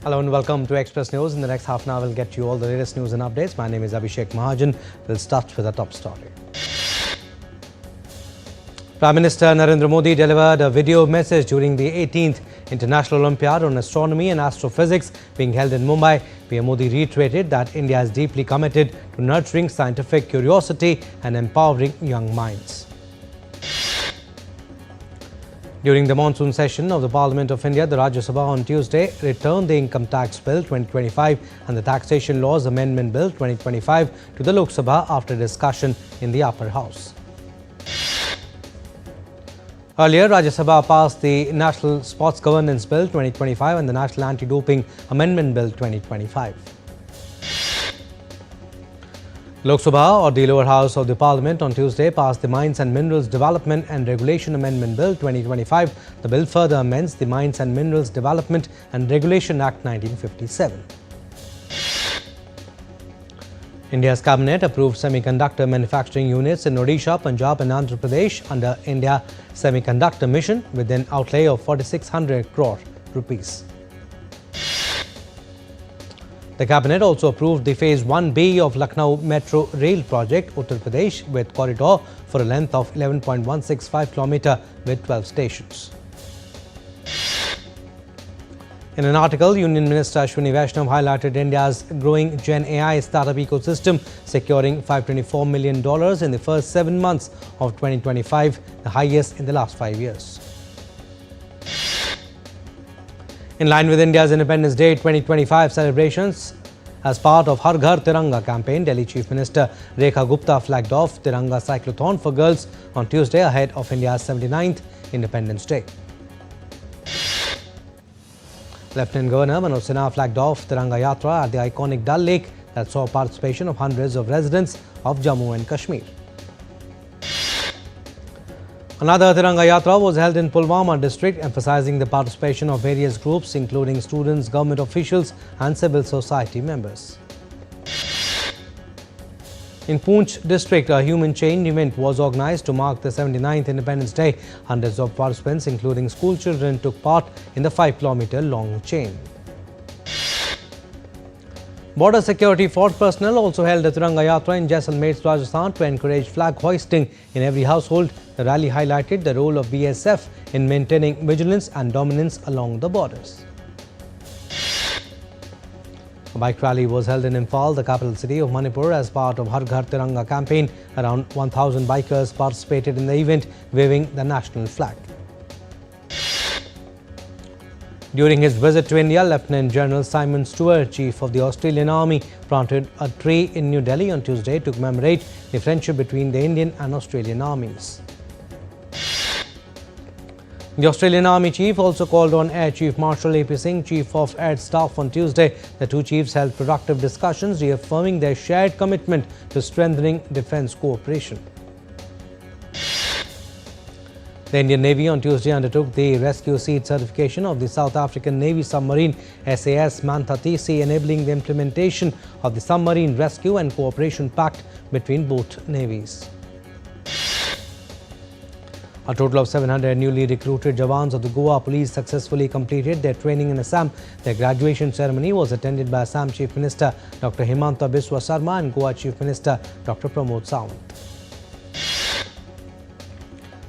Hello and welcome to Express News. In the next half an hour, we'll get you all the latest news and updates. My name is Abhishek Mahajan. We'll start with the top story. Prime Minister Narendra Modi delivered a video message during the 18th International Olympiad on Astronomy and Astrophysics being held in Mumbai. PM Modi reiterated that India is deeply committed to nurturing scientific curiosity and empowering young minds. During the monsoon session of the Parliament of India, the Rajya Sabha on Tuesday returned the Income Tax Bill 2025 and the Taxation Laws Amendment Bill 2025 to the Lok Sabha after discussion in the upper house. Earlier, Rajya Sabha passed the National Sports Governance Bill 2025 and the National Anti-Doping Amendment Bill 2025. Lok Sabha, or the lower house of the Parliament, on Tuesday passed the Mines and Minerals Development and Regulation Amendment Bill 2025. The bill further amends the Mines and Minerals Development and Regulation Act 1957. India's cabinet approved semiconductor manufacturing units in Odisha, Punjab and Andhra Pradesh under India Semiconductor Mission with an outlay of 4,600 crore rupees. The cabinet also approved the Phase 1B of Lucknow Metro Rail Project, Uttar Pradesh, with corridor for a length of 11.165 km with 12 stations. In an article, Union Minister Ashwini Vaishnav highlighted India's growing Gen AI startup ecosystem, securing $524 million in the first 7 months of 2025, the highest in the last 5 years. In line with India's Independence Day 2025 celebrations, as part of Har Ghar Tiranga campaign, Delhi Chief Minister Rekha Gupta flagged off Tiranga Cyclothon for girls on Tuesday ahead of India's 79th Independence Day. Lieutenant Governor Manoj Sinha flagged off Tiranga Yatra at the iconic Dal Lake that saw participation of hundreds of residents of Jammu and Kashmir. Another Tiranga Yatra was held in Pulwama district, emphasizing the participation of various groups including students, government officials and civil society members. In Poonch district, a human chain event was organized to mark the 79th Independence Day. Hundreds of participants, including school children, took part in the 5-kilometer long chain. Border Security Force personnel also held a Tiranga Yatra in Jaisalmer, Rajasthan to encourage flag hoisting in every household. The rally highlighted the role of BSF in maintaining vigilance and dominance along the borders. A bike rally was held in Imphal, the capital city of Manipur, as part of Har Ghar Tiranga campaign. Around 1,000 bikers participated in the event, waving the national flag. During his visit to India, Lieutenant General Simon Stewart, Chief of the Australian Army, planted a tree in New Delhi on Tuesday to commemorate the friendship between the Indian and Australian armies. The Australian Army Chief also called on Air Chief Marshal A.P. Singh, Chief of Air Staff, on Tuesday. The two chiefs held productive discussions, reaffirming their shared commitment to strengthening defence cooperation. The Indian Navy on Tuesday undertook the rescue seat certification of the South African Navy submarine SAS Mantha TC, enabling the implementation of the Submarine Rescue and Cooperation Pact between both navies. A total of 700 newly recruited Jawans of the Goa Police successfully completed their training in Assam. Their graduation ceremony was attended by Assam Chief Minister Dr. Himanta Biswa Sarma and Goa Chief Minister Dr. Pramod Sawant.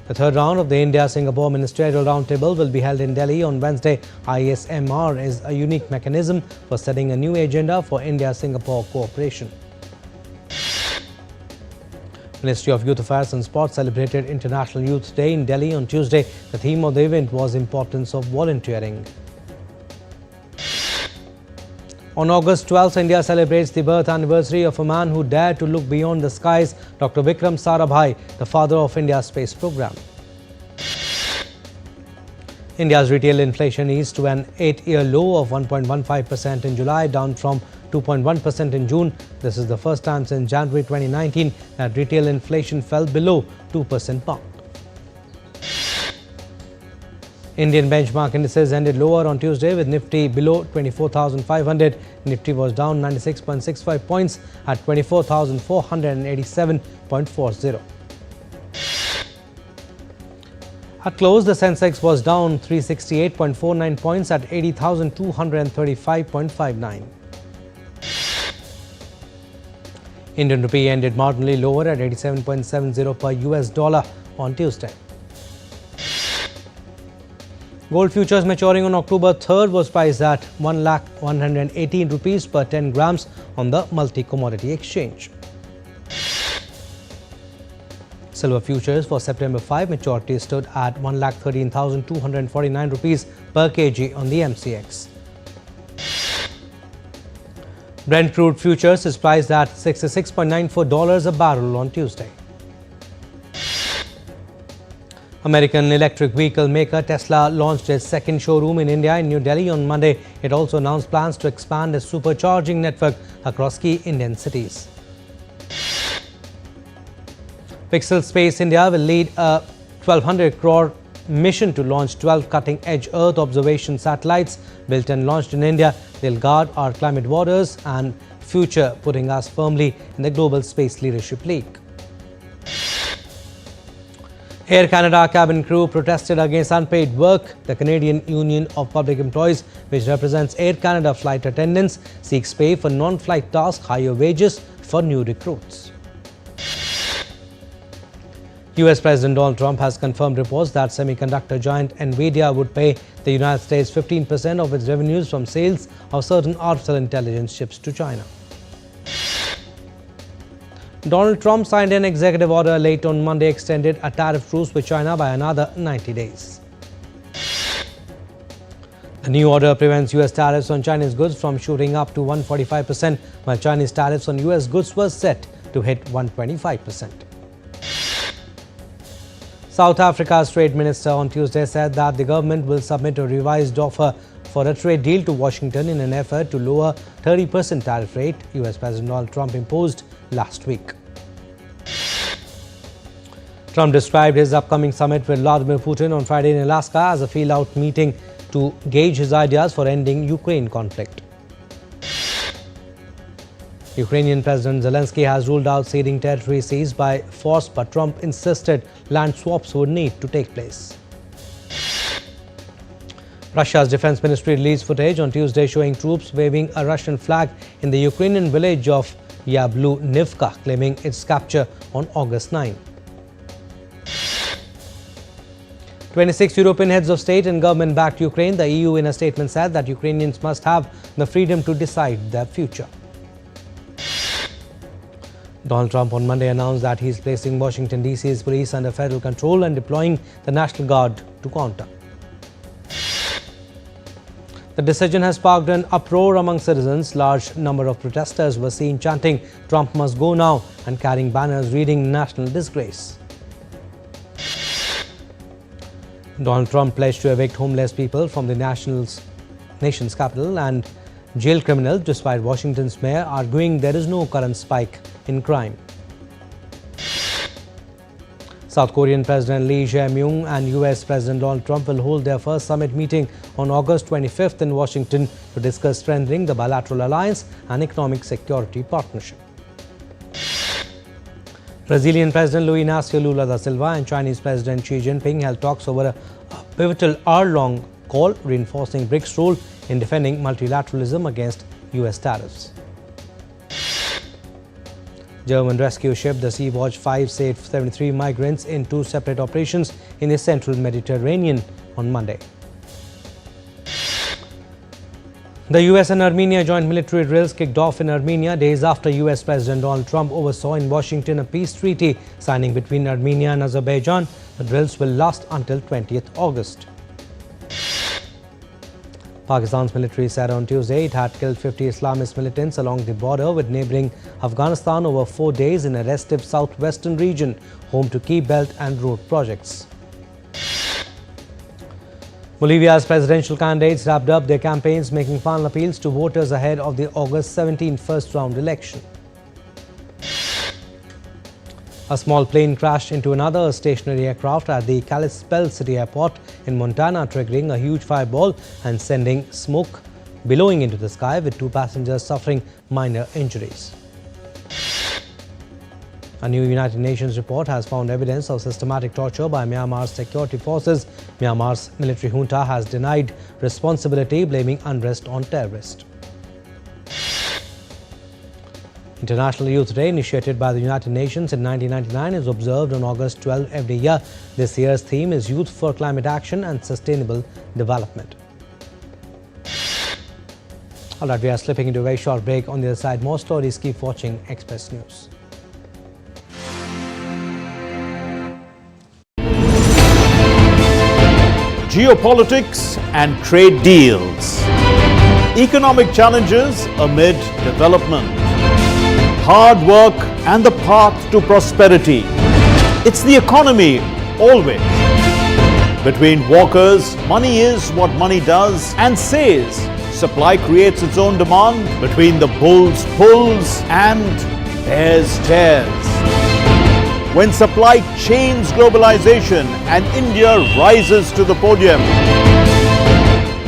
The third round of the India-Singapore Ministerial Roundtable will be held in Delhi on Wednesday. ISMR is a unique mechanism for setting a new agenda for India-Singapore cooperation. Ministry of Youth Affairs and Sports celebrated International Youth Day in Delhi on Tuesday. The theme of the event was Importance of Volunteering. On August 12th, India celebrates the birth anniversary of a man who dared to look beyond the skies, Dr. Vikram Sarabhai, the father of India's space program. India's retail inflation eased to an 8-year low of 1.15% in July, down from 2.1% in June. This is the first time since January 2019 that retail inflation fell below 2% mark. Indian benchmark indices ended lower on Tuesday with Nifty below 24,500. Nifty was down 96.65 points at 24,487.40. At close, the Sensex was down 368.49 points at 80,235.59. Indian rupee ended marginally lower at 87.70 per US dollar on Tuesday. Gold futures maturing on October 3rd was priced at 1,118 rupees per 10 grams on the multi-commodity exchange. Silver futures for September 5 maturity stood at 1,13,249 rupees per kg on the MCX. Brent crude futures is priced at $66.94 a barrel on Tuesday. American electric vehicle maker Tesla launched its second showroom in India in New Delhi on Monday. It also announced plans to expand its supercharging network across key Indian cities. Pixel Space India will lead a 1,200 crore mission to launch 12 cutting-edge Earth observation satellites built and launched in India. They'll guard our climate borders and future, putting us firmly in the global space leadership league. Air Canada cabin crew protested against unpaid work. The Canadian Union of Public Employees, which represents Air Canada flight attendants, seeks pay for non-flight tasks, higher wages for new recruits. US President Donald Trump has confirmed reports that semiconductor giant Nvidia would pay the United States 15% of its revenues from sales of certain artificial intelligence chips to China. Donald Trump signed an executive order late on Monday extended a tariff truce with China by another 90 days. The new order prevents US tariffs on Chinese goods from shooting up to 145%, while Chinese tariffs on US goods were set to hit 125%. South Africa's Trade Minister on Tuesday said that the government will submit a revised offer for a trade deal to Washington in an effort to lower 30% tariff rate US President Donald Trump imposed last week. Trump described his upcoming summit with Vladimir Putin on Friday in Alaska as a feel-out meeting to gauge his ideas for ending Ukraine conflict. Ukrainian President Zelensky has ruled out ceding territory seized by force, but Trump insisted land swaps would need to take place. Russia's defense ministry released footage on Tuesday showing troops waving a Russian flag in the Ukrainian village of Yablunivka, claiming its capture on August 9. 26 European heads of state and government backed Ukraine. The EU in a statement said that Ukrainians must have the freedom to decide their future. Donald Trump on Monday announced that he is placing Washington D.C.'s police under federal control and deploying the National Guard to counter. The decision has sparked an uproar among citizens. Large number of protesters were seen chanting, "Trump must go now," and carrying banners reading "National Disgrace." Donald Trump pledged to evict homeless people from the nation's capital and jail criminals, despite Washington's mayor arguing there is no current spike in crime. South Korean President Lee Jae-myung and US President Donald Trump will hold their first summit meeting on August 25th in Washington to discuss strengthening the bilateral alliance and economic security partnership. Brazilian President Luiz Inácio Lula da Silva and Chinese President Xi Jinping held talks over a pivotal hour-long call, reinforcing BRICS' role in defending multilateralism against US tariffs. German rescue ship the Sea-Watch 5 saved 73 migrants in two separate operations in the central Mediterranean on Monday. The US and Armenia joint military drills kicked off in Armenia days after US President Donald Trump oversaw in Washington a peace treaty signing between Armenia and Azerbaijan. The drills will last until 20th August. Pakistan's military said on Tuesday it had killed 50 Islamist militants along the border with neighbouring Afghanistan over 4 days in a restive southwestern region, home to key belt and road projects. Bolivia's presidential candidates wrapped up their campaigns, making final appeals to voters ahead of the August 17 first-round election. A small plane crashed into another stationary aircraft at the Kalispell City Airport in Montana, triggering a huge fireball and sending smoke billowing into the sky, with 2 passengers suffering minor injuries. A new United Nations report has found evidence of systematic torture by Myanmar's security forces. Myanmar's military junta has denied responsibility, blaming unrest on terrorists. International Youth Day, initiated by the United Nations in 1999, is observed on August 12 every year. This year's theme is Youth for Climate Action and Sustainable Development. All right, we are slipping into a very short break. On the other side, more stories. Keep watching Express News. Geopolitics and trade deals. Economic challenges amid development. Hard work and the path to prosperity. It's the economy always. Between walkers, money is what money does and says. Supply creates its own demand. Between the bulls pulls and bears tears. When supply chains globalization and India rises to the podium.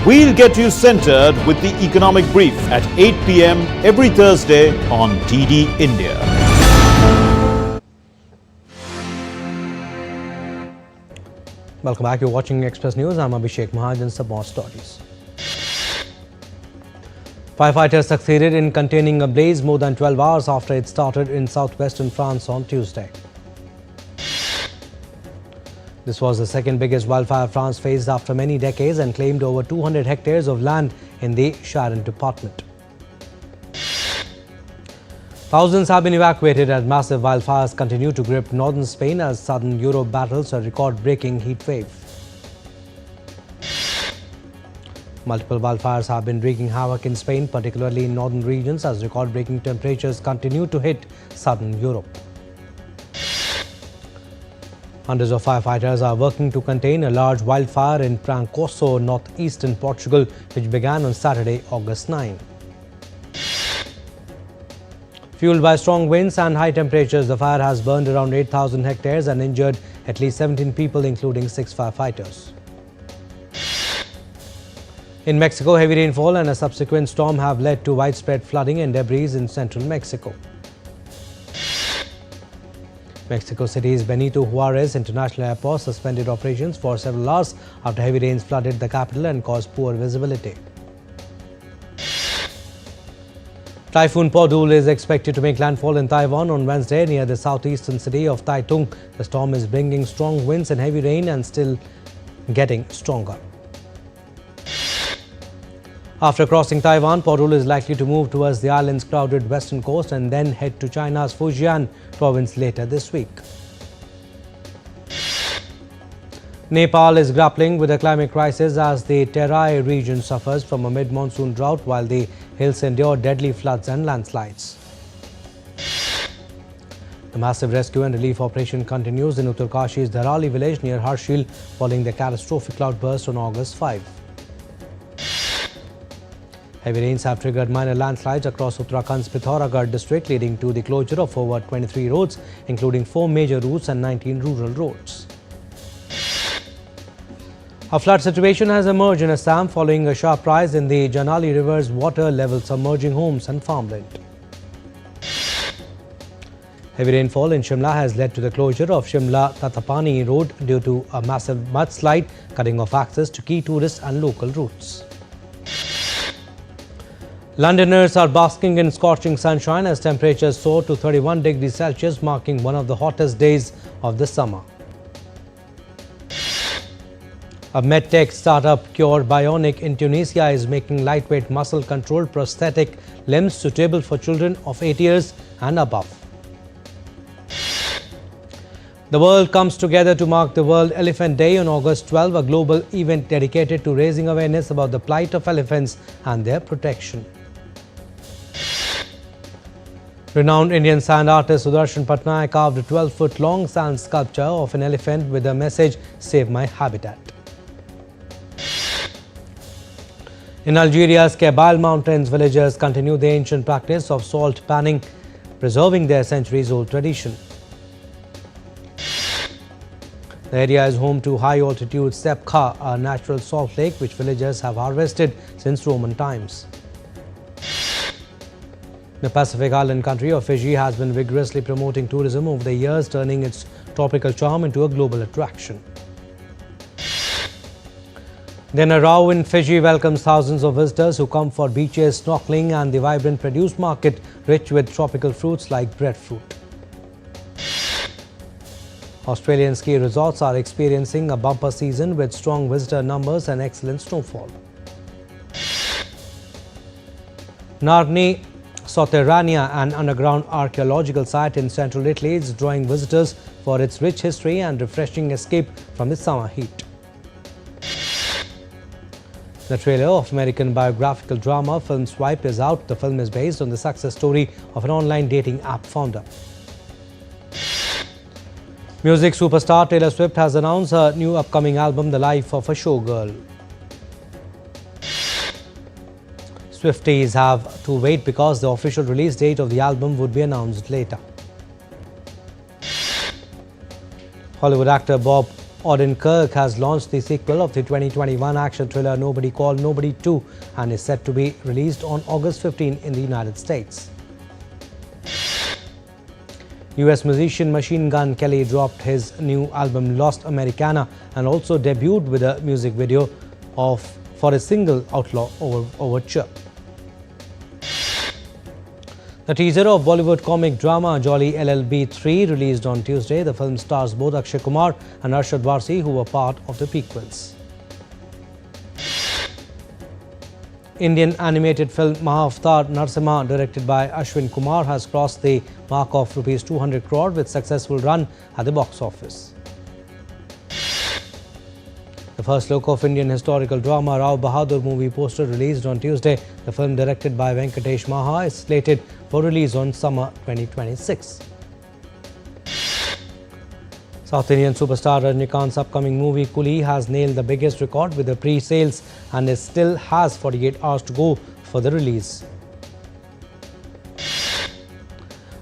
We'll get you centered with the Economic Brief at 8 p.m. every Thursday on DD India. Welcome back. You're watching Express News. I'm Abhishek Mahajan. Some more stories. Firefighters succeeded in containing a blaze more than 12 hours after it started in southwestern France on Tuesday. This was the second biggest wildfire France faced after many decades and claimed over 200 hectares of land in the Charente department. Thousands have been evacuated as massive wildfires continue to grip northern Spain as southern Europe battles a record-breaking heat wave. Multiple wildfires have been wreaking havoc in Spain, particularly in northern regions, as record-breaking temperatures continue to hit southern Europe. Hundreds of firefighters are working to contain a large wildfire in Trancoso, northeastern Portugal, which began on Saturday, August 9. Fueled by strong winds and high temperatures, the fire has burned around 8,000 hectares and injured at least 17 people, including 6 firefighters. In Mexico, heavy rainfall and a subsequent storm have led to widespread flooding and debris in central Mexico. Mexico City's Benito Juarez International Airport suspended operations for several hours after heavy rains flooded the capital and caused poor visibility. Typhoon Podul is expected to make landfall in Taiwan on Wednesday near the southeastern city of Taitung. The storm is bringing strong winds and heavy rain and still getting stronger. After crossing Taiwan, Podul is likely to move towards the island's crowded western coast and then head to China's Fujian province later this week. Nepal is grappling with a climate crisis as the Terai region suffers from a mid-monsoon drought while the hills endure deadly floods and landslides. The massive rescue and relief operation continues in Uttarkashi's Dharali village near Harshil following the catastrophic cloudburst on August 5. Heavy rains have triggered minor landslides across Uttarakhand's Pithoragarh district, leading to the closure of over 23 roads, including 4 major routes and 19 rural roads. A flood situation has emerged in Assam following a sharp rise in the Janali River's water level, submerging homes and farmland. Heavy rainfall in Shimla has led to the closure of Shimla-Tatapani Road due to a massive mudslide, cutting off access to key tourist and local routes. Londoners are basking in scorching sunshine as temperatures soar to 31 degrees Celsius, marking one of the hottest days of the summer. A medtech startup Cure Bionic in Tunisia is making lightweight muscle-controlled prosthetic limbs suitable for children of 8 years and above. The world comes together to mark the World Elephant Day on August 12, a global event dedicated to raising awareness about the plight of elephants and their protection. Renowned Indian sand artist Doordarshan Patnaik carved a 12-foot-long sand sculpture of an elephant with the message, "Save my habitat." In Algeria's Kebail Mountains, villagers continue the ancient practice of salt panning, preserving their centuries-old tradition. The area is home to high-altitude Sepkha, a natural salt lake which villagers have harvested since Roman times. The Pacific island country of Fiji has been vigorously promoting tourism over the years, turning its tropical charm into a global attraction. Then a row in Fiji welcomes thousands of visitors who come for beaches, snorkeling and the vibrant produce market rich with tropical fruits like breadfruit. Australian ski resorts are experiencing a bumper season with strong visitor numbers and excellent snowfall. Narni Sotterrania, an underground archaeological site in central Italy, is drawing visitors for its rich history and refreshing escape from the summer heat. The trailer of American biographical drama film Swipe is out. The film is based on the success story of an online dating app founder. Music superstar Taylor Swift has announced her new upcoming album, The Life of a Showgirl. Swifties have to wait because the official release date of the album would be announced later. Hollywood actor Bob Odenkirk has launched the sequel of the 2021 action thriller Nobody Called Nobody 2 and is set to be released on August 15 in the United States. US musician Machine Gun Kelly dropped his new album Lost Americana and also debuted with a music video for his single Outlaw Overture. The teaser of Bollywood comic drama Jolly LLB 3 released on Tuesday. The film stars both Akshay Kumar and Arshad Varsi, who were part of the prequels. Indian animated film Mahavatar Narsimha, directed by Ashwin Kumar, has crossed the mark of Rs 200 crore with successful run at the box office. The first look of Indian historical drama Rao Bahadur movie poster released on Tuesday. The film, directed by Venkatesh Maha, is slated for release on summer 2026. South Indian superstar Rajnikant's upcoming movie Coolie has nailed the biggest record with the pre-sales and it still has 48 hours to go for the release.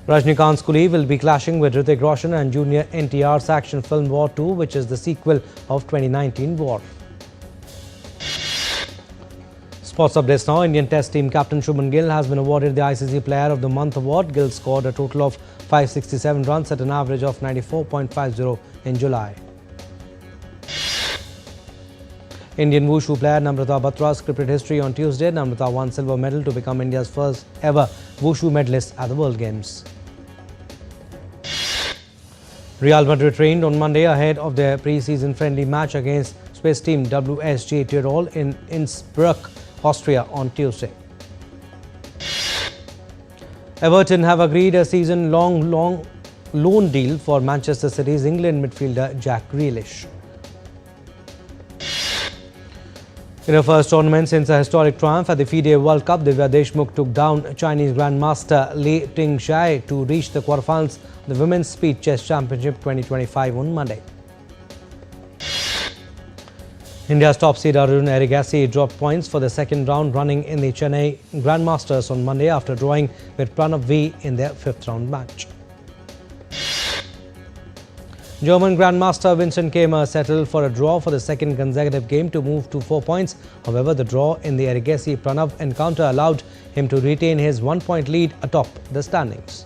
Rajnikant's Coolie will be clashing with Hrithik Roshan and Junior NTR's action film War 2, which is the sequel of 2019 War. Sports updates now. Indian Test team captain Shubman Gill has been awarded the ICC Player of the Month award. Gill scored a total of 567 runs at an average of 94.50 in July. Indian Wushu player Namrata Batra scripted history on Tuesday. Namrata won silver medal to become India's first ever Wushu medalist at the World Games. Real Madrid trained on Monday ahead of their pre-season friendly match against Swiss team WSG Tirol in Innsbruck, Austria on Tuesday. Everton have agreed a season-long loan deal for Manchester City's England midfielder Jack Grealish. In her first tournament since a historic triumph at the FIDE World Cup, Divya Deshmukh took down Chinese Grandmaster Li Tingshai to reach the quarterfinals of the Women's Speed Chess Championship 2025 on Monday. India's top seed Arjun Erigaisi dropped points for the second round running in the Chennai Grandmasters on Monday after drawing with Pranav V in their fifth round match. German Grandmaster Vincent Keimer settled for a draw for the second consecutive game to move to 4 points. However, the draw in the Erigaisi-Pranav encounter allowed him to retain his 1-point lead atop the standings.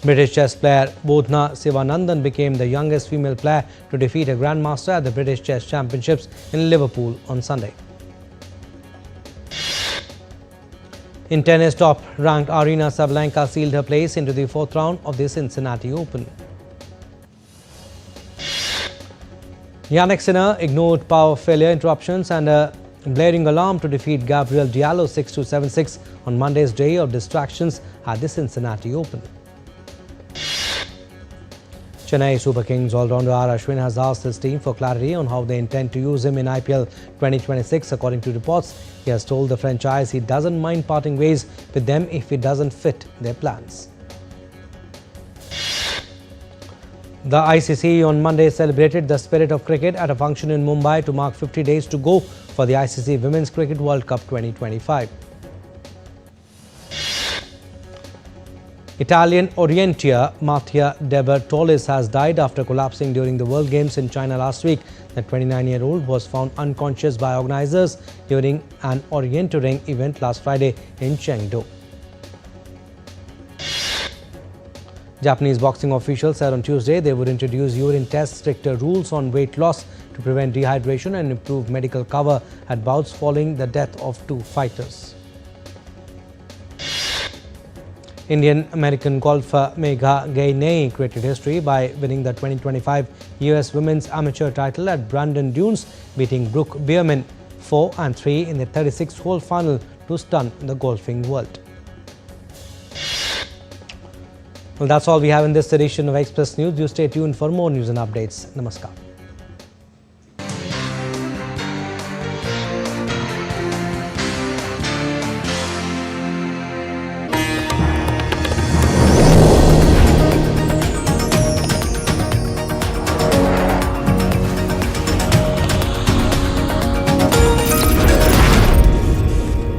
British chess player Bodhna Sivanandan became the youngest female player to defeat a Grandmaster at the British Chess Championships in Liverpool on Sunday. In tennis, top-ranked Aryna Sabalenka sealed her place into the fourth round of the Cincinnati Open. Yannick Sinner ignored power failure interruptions and a blaring alarm to defeat Gabriel Diallo 6-2, 7-6 on Monday's day of distractions at the Cincinnati Open. Chennai Super Kings all-rounder R. Ashwin has asked his team for clarity on how they intend to use him in IPL 2026. According to reports, he has told the franchise he doesn't mind parting ways with them if it doesn't fit their plans. The ICC on Monday celebrated the spirit of cricket at a function in Mumbai to mark 50 days to go for the ICC Women's Cricket World Cup 2025. Italian orienteer Mattia De Bertollis has died after collapsing during the World Games in China last week. The 29-year-old was found unconscious by organizers during an orienteering event last Friday in Chengdu. Japanese boxing officials said on Tuesday they would introduce urine tests, stricter rules on weight loss to prevent dehydration and improve medical cover at bouts following the death of 2 fighters. Indian-American golfer Megha Gainey created history by winning the 2025 US Women's Amateur title at Brandon Dunes, beating Brooke Bierman 4-3 in the 36-hole final to stun the golfing world. Well, that's all we have in this edition of Express News. You stay tuned for more news and updates. Namaskar.